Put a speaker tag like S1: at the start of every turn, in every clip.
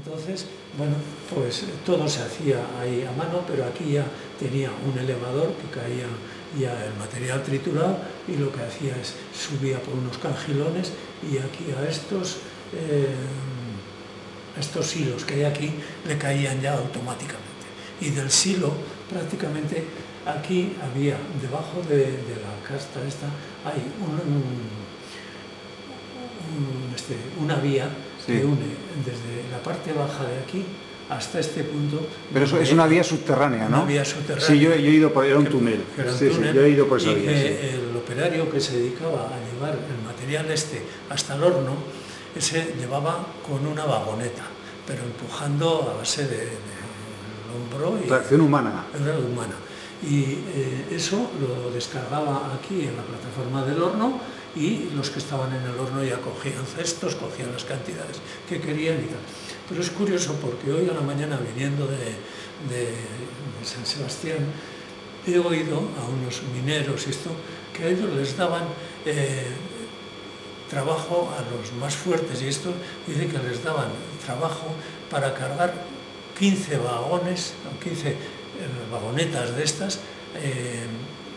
S1: Entonces, bueno, pues todo se hacía ahí a mano, pero aquí ya tenía un elevador que caía ya el material triturado y lo que hacía es subía por unos cangilones y aquí a estos hilos que hay aquí le caían ya automáticamente. Y del silo prácticamente aquí había, debajo de la casta esta, hay una vía que une desde la parte baja de aquí hasta este punto.
S2: Pero eso es una vía subterránea, ¿no?
S1: Una vía subterránea.
S2: Sí, yo he ido por... Era un túnel. Sí, yo he ido por esa vía, sí.
S1: El operario que se dedicaba a llevar el material hasta el horno, ese llevaba con una vagoneta, pero empujando a base del hombro.
S2: Tracción humana.
S1: Era humana. Y eso lo descargaba aquí en la plataforma del horno y los que estaban en el horno ya cogían cestos, cogían las cantidades que querían y tal. Pero es curioso porque hoy a la mañana, viniendo de San Sebastián, he oído a unos mineros que a ellos les daban trabajo a los más fuertes, y esto dice que les daban trabajo para cargar 15 vagones, o 15 vagonetas de estas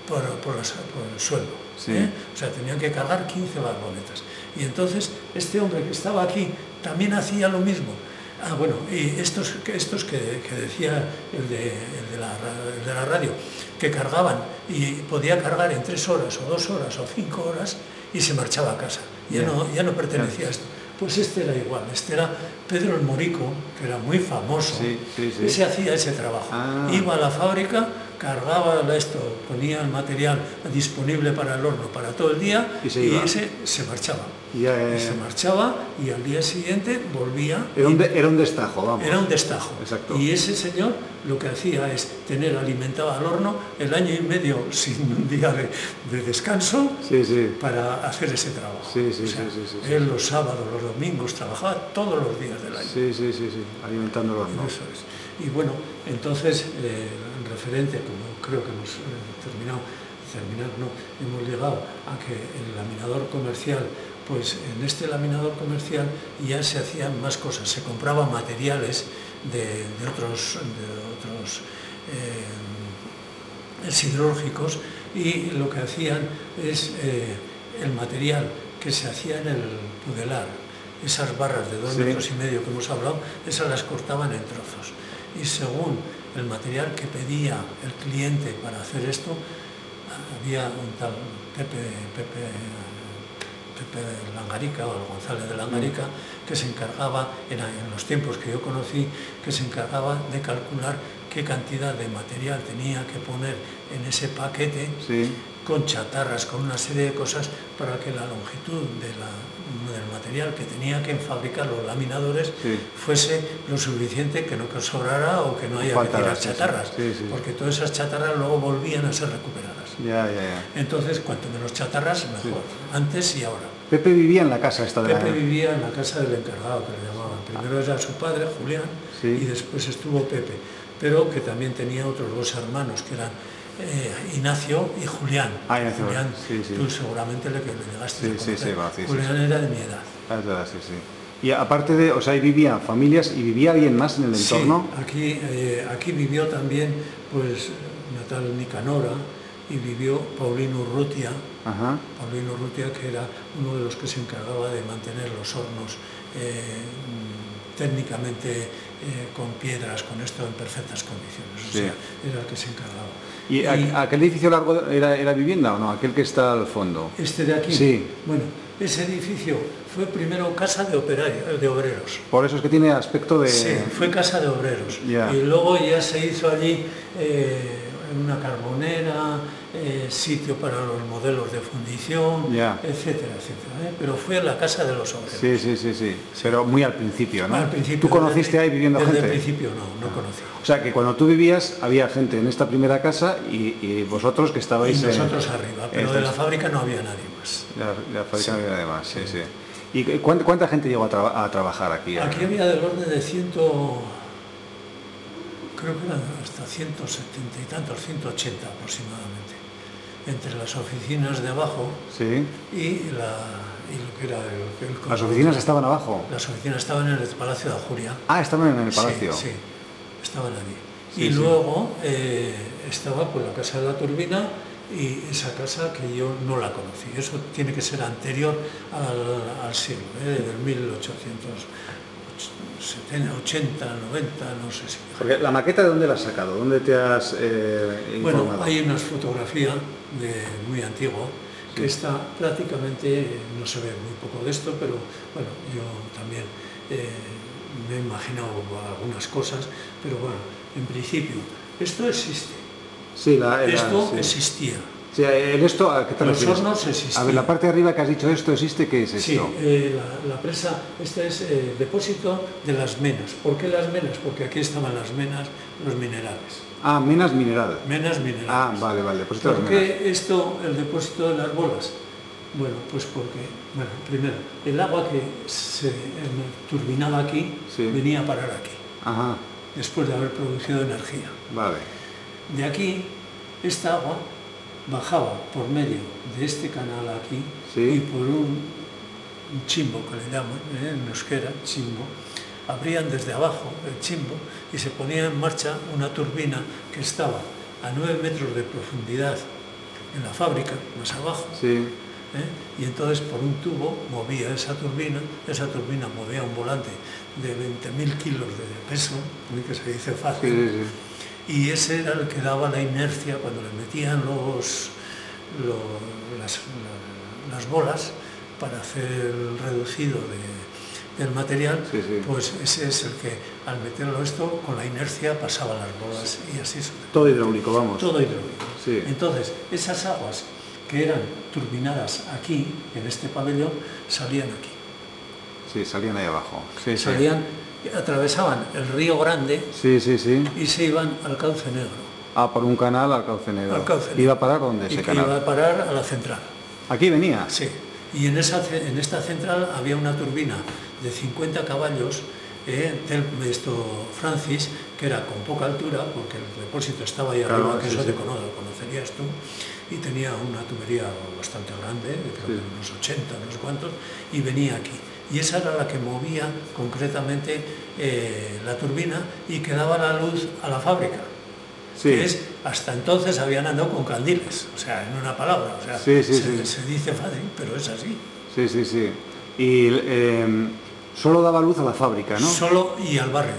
S1: por el suelo.
S2: Sí.
S1: O sea, tenían que cargar 15 vagonetas. Y entonces este hombre que estaba aquí también hacía lo mismo. Ah, bueno, y estos que decía el de la radio, que cargaban y podía cargar en 3 horas o 2 horas o 5 horas y se marchaba a casa. Ya no pertenecía a esto. Pues este era igual, este era Pedro el Morico, que era muy famoso. Ese hacía ese trabajo. Iba a la fábrica, cargaba esto, ponía el material disponible para el horno para todo el día y ese se marchaba. Se marchaba y al día siguiente volvía.
S2: Era un destajo, vamos.
S1: Era un destajo.
S2: Exacto.
S1: Y ese señor lo que hacía es tener alimentado al horno el año y medio sin un día de descanso para hacer ese trabajo. Él los sábados, los domingos, trabajaba todos los días del año.
S2: Alimentando el horno.
S1: Eso es. Y bueno, entonces, en referente, como creo que hemos hemos llegado a que el laminador comercial, pues en este laminador comercial ya se hacían más cosas, se compraban materiales de otros siderúrgicos, y lo que hacían es el material que se hacía en el pudelar, esas barras de 2,5 metros que hemos hablado, esas las cortaban en trozos. Y según el material que pedía el cliente para hacer esto, había un tal Pepe de Langarica, o el González de Langarica, que se encargaba, en los tiempos que yo conocí, que se encargaba de calcular qué cantidad de material tenía que poner en ese paquete, con chatarras, con una serie de cosas, para que la longitud del material que tenía que fabricar los laminadores fuese lo suficiente, que no sobrara o que no haya que tirar chatarras, porque todas esas chatarras luego volvían a ser recuperadas. Entonces, cuanto menos chatarras, mejor, antes y ahora.
S2: Pepe vivía en la casa esta de
S1: Pepe vivía en la casa del encargado, que le llamaban. Primero era su padre, Julián, y después estuvo Pepe, pero que también tenía otros 2 hermanos, que eran Ignacio y Julián. Julián, tú seguramente le llegaste a conocer. Julián era de mi edad.
S2: Y aparte de, o sea, ahí vivían familias, ¿y vivía alguien más en el entorno?
S1: Sí, aquí vivió también, pues, Natal Nicanora, y vivió Paulino Urrutia. Paulino Urrutia, que era uno de los que se encargaba de mantener los hornos técnicamente con piedras, con esto en perfectas condiciones. O sea, era el que se encargaba.
S2: ¿Y aquel edificio largo era vivienda o no? ¿Aquel que está al fondo?
S1: ¿Este de aquí?
S2: Sí.
S1: Bueno, ese edificio fue primero casa de obreros.
S2: Por eso es que tiene aspecto de...
S1: Sí, fue casa de obreros. Y luego ya se hizo allí una carbonera, sitio para los modelos de fundición, etcétera, etcétera. Pero fue la casa de los obreros.
S2: Sí. Pero muy al principio, ¿no?
S1: Al principio.
S2: ¿Tú conociste ahí viviendo gente?
S1: Desde el principio no conocí.
S2: O sea, que cuando tú vivías había gente en esta primera casa y vosotros que estabais...
S1: Y nosotros arriba, pero de la fábrica no había nadie más.
S2: La fábrica no había nadie más, sí. ¿Y cuánta gente llegó a trabajar aquí?
S1: Aquí había del orden de 100... Creo que eran hasta 170 y tantos, 180 aproximadamente, entre las oficinas de abajo y y lo que era
S2: ¿Las oficinas estaban abajo?
S1: Las oficinas estaban en el Palacio de Ajuria.
S2: Ah, estaban en el palacio.
S1: Sí, sí, estaban allí.
S2: Sí,
S1: y
S2: sí.
S1: luego estaba pues la Casa de la Turbina, y esa casa que yo no la conocí. Eso tiene que ser anterior al siglo, del 1870, 80, 90, no sé si.
S2: Porque la maqueta, ¿de dónde la has sacado? ¿Dónde te has informado?
S1: Bueno, hay una fotografía muy antigua, que está prácticamente, no se ve muy poco de esto, pero bueno, yo también me he imaginado algunas cosas, pero bueno, en principio, esto existe.
S2: Sí,
S1: Esto
S2: sí.
S1: existía.
S2: Sí, esto, ¿a qué te
S1: Los
S2: refieres?
S1: hornos existían.
S2: A ver, la parte de arriba que has dicho esto existe, ¿qué es
S1: Sí,
S2: esto?
S1: la presa, este es depósito de las menas. ¿Por qué las menas? Porque aquí estaban las menas, los minerales.
S2: Ah, menas mineral.
S1: Menas minerales.
S2: Ah, vale, depósito de
S1: ¿Por
S2: las menas.
S1: qué esto, el depósito de las bolas? Bueno, pues porque, bueno, primero, el agua que se turbinaba aquí,
S2: Sí.
S1: venía a parar aquí,
S2: Ajá,
S1: después de haber producido energía.
S2: vale.
S1: De aquí, esta agua bajaba por medio de este canal aquí,
S2: Sí.
S1: y por un chimbo, que le llaman, en euskera, chimbo, abrían desde abajo el chimbo y se ponía en marcha una turbina que estaba a 9 metros de profundidad en la fábrica, más abajo,
S2: Sí,
S1: y entonces por un tubo movía esa turbina movía un volante de 20.000 kilos de peso, que se dice
S2: sí,
S1: fácil,
S2: sí, sí.
S1: y ese era el que daba la inercia cuando le metían las bolas para hacer el reducido del material.
S2: Sí, sí.
S1: Pues ese es el que, al meterlo esto, con la inercia pasaban las bolas, y así
S2: Todo hidráulico, vamos.
S1: todo hidráulico.
S2: Sí.
S1: Entonces, esas aguas que eran turbinadas aquí, en este pabellón, salían aquí.
S2: Sí, salían ahí abajo. Sí, sí.
S1: Salían, atravesaban el Río Grande
S2: Sí, sí, sí.
S1: y se iban al Cauce Negro.
S2: Ah, por un canal al Cauce Negro.
S1: Al Cauce Negro.
S2: ¿Iba a parar dónde
S1: Y
S2: ese
S1: que iba
S2: canal?
S1: a parar a la central.
S2: ¿Aquí venía?
S1: Sí. Y en esta central había una turbina de 50 caballos, Francis, que era con poca altura, porque el depósito estaba ahí
S2: Claro,
S1: arriba, que
S2: sí,
S1: eso
S2: sí.
S1: lo conocerías tú, y tenía una tubería bastante grande, creo que unos 80, no sé cuántos, y venía aquí. Y esa era la que movía concretamente la turbina y que daba la luz a la fábrica.
S2: Sí.
S1: Que es, hasta entonces habían andado con candiles, o sea, en una palabra, o sea,
S2: Sí, sí,
S1: se
S2: sí.
S1: dice fácil, pero es así.
S2: Sí, sí, sí. Y solo daba luz a la fábrica, ¿no?
S1: Solo y al barrio.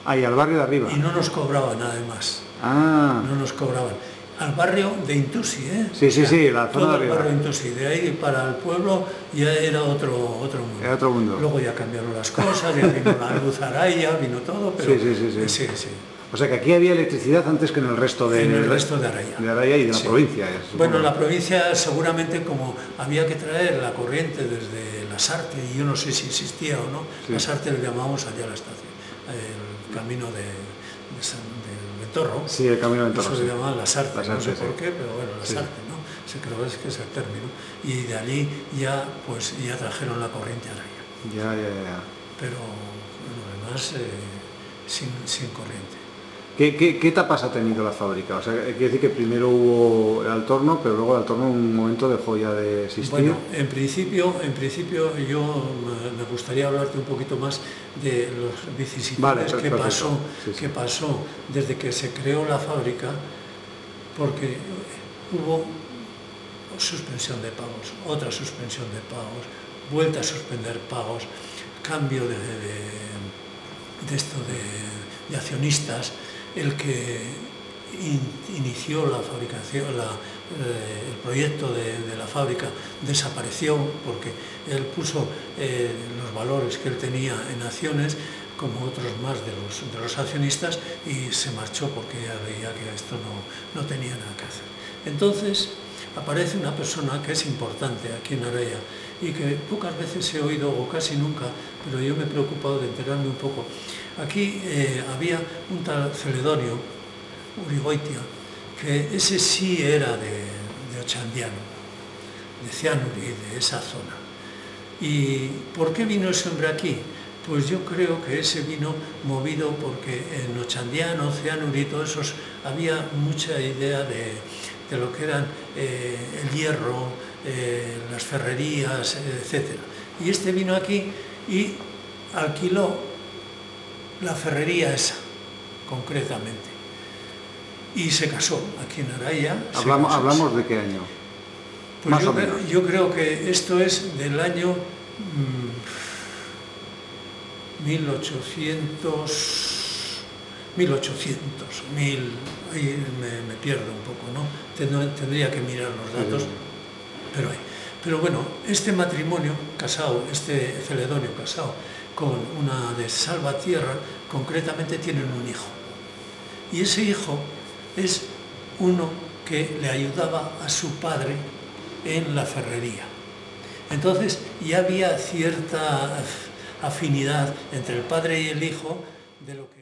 S2: Ahí, al barrio de arriba.
S1: Y no nos cobraban nada más,
S2: Ah,
S1: no nos cobraban. Al barrio de Intusi, ¿eh?
S2: Sí, sí, sí, la zona
S1: todo
S2: de
S1: el
S2: arriba.
S1: barrio de Intusi. De ahí para el pueblo ya era otro mundo.
S2: Era otro mundo.
S1: Luego ya cambiaron las cosas, ya vino la luz Araya, vino todo, pero...
S2: Sí, sí, sí, sí.
S1: sí, sí.
S2: o sea que aquí había electricidad antes que en el resto de...
S1: En el resto de Araya.
S2: De Araya y de la
S1: Sí.
S2: provincia. supongo.
S1: Bueno, en la provincia seguramente, como había que traer la corriente desde Lasarte, y yo no sé si existía o no,
S2: Sí.
S1: Lasarte le llamamos allá a la estación, el camino del Torro.
S2: Sí, el camino de Torro,
S1: Eso
S2: sí.
S1: le llamaban Lasarte, no
S2: Lasarte,
S1: sé
S2: sí.
S1: por qué, pero bueno,
S2: Sí.
S1: Lasarte, ¿no? Se creo que es el término. Y de allí ya, pues, ya trajeron la corriente a Araya,
S2: Ya.
S1: pero lo demás sin corriente.
S2: ¿Qué etapas ha tenido la fábrica? O sea, quiere decir que primero hubo el Altorno, pero luego el Altorno en un momento dejó ya de existir.
S1: Bueno, en principio yo me gustaría hablarte un poquito más de los vicisitudes
S2: Vale,
S1: que
S2: perfecto.
S1: pasó,
S2: Sí, sí.
S1: que pasó desde que se creó la fábrica, porque hubo suspensión de pagos, otra suspensión de pagos, vuelta a suspender pagos, cambio de accionistas. El que inició la fabricación, el proyecto de la fábrica desapareció porque él puso los valores que él tenía en acciones, como otros más de los accionistas, y se marchó porque ya veía que esto no tenía nada que hacer. Entonces aparece una persona que es importante aquí en Araya y que pocas veces he oído, o casi nunca, pero yo me he preocupado de enterarme un poco. Aquí había un tal Celedonio Urigoitia, que ese sí era de Ochandiano, de Cianuri, de esa zona. ¿Y por qué vino ese hombre aquí? Pues yo creo que ese vino movido porque en Ochandiano, Cianuri, todos esos, había mucha idea de lo que eran el hierro, las ferrerías, etc. Y este vino aquí y alquiló la ferrería esa, concretamente. Y se casó aquí en Araya.
S2: ¿Hablamos de qué año?
S1: Pues
S2: Más o menos.
S1: Yo creo que esto es del año 1800, ahí me pierdo un poco, ¿no? Tendría que mirar los datos, pero hay. Pero bueno, este matrimonio casado, este Celedonio casado con una de Salvatierra, concretamente tienen un hijo. Y ese hijo es uno que le ayudaba a su padre en la ferrería. Entonces ya había cierta afinidad entre el padre y el hijo de lo que...